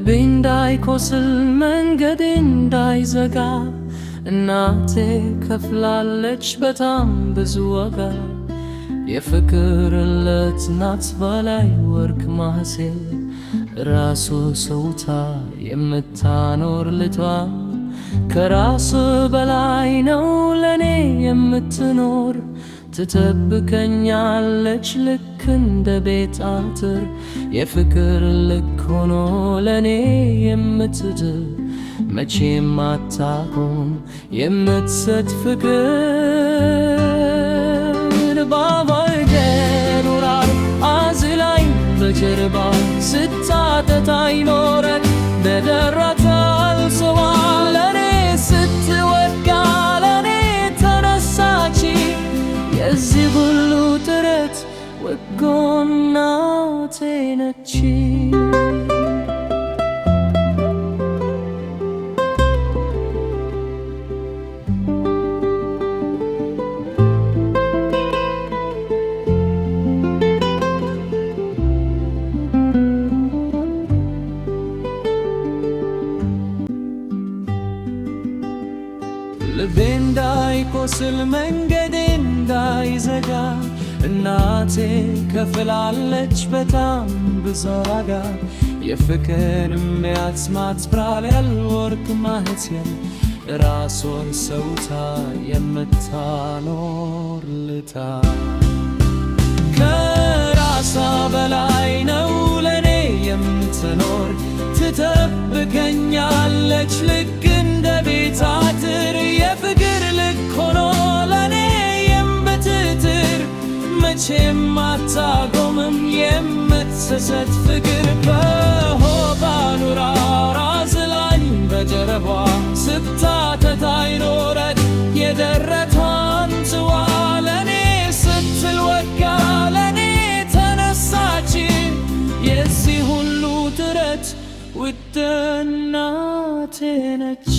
ልቤ እንዳይቆስል መንገዴ እንዳይዘጋ እናቴ ከፍላለች በጣም ብዙ ዋጋ። የፍቅር ዕለት ናት በላይ ወርቅ ማህሴል ራሱ ሰውታ የምታኖር ልቷ ከራስ በላይ ነው ለኔ የምትኖር። ትጠብቀኛለች ልክ እንደ ቤት አጥር የፍቅር ልክ ሆኖ ለኔ የምትድር መቼም አታቆም የምትሰጥ ፍቅር። ባባዬ ኑራ አዝላኝ በጀርባ ስታጠጣኝ ኖረች በደረቷ አልስዋ ለኔ ስትወድቅ ለኔ ተነሳች። የዚህ ሁሉ ጥረት ውድ እናቴ ነች። ልቤ እንዳይቆስል መንገዴ እንዳይዘጋ እናቴ ከፍላለች በጣም ብዙ ዋጋ። የፍቅር የሚያስማት ብራል ወርቅ ማህሴል ራሷን ሰውታ የምታኖር ልታ ከራሷ በላይ ነው ለኔ የምትኖር። ትጠብቀኛለች ልክ እንደ ቤት አጥር የፍቅር ልክ ሆኖ ለኔ የምትጥር መቼም አታቆምም የምትሰጥ ፍቅር። በሆባ ኑራ አዝላኝ በጀርባ ስታጠጣኝ ኖረች የደረቷን ጽዋ ለኔ ስትል ወድቃ ለኔ ተነሳች። የዚህ ሁሉ ጥረት ውድ እናቴ ነች።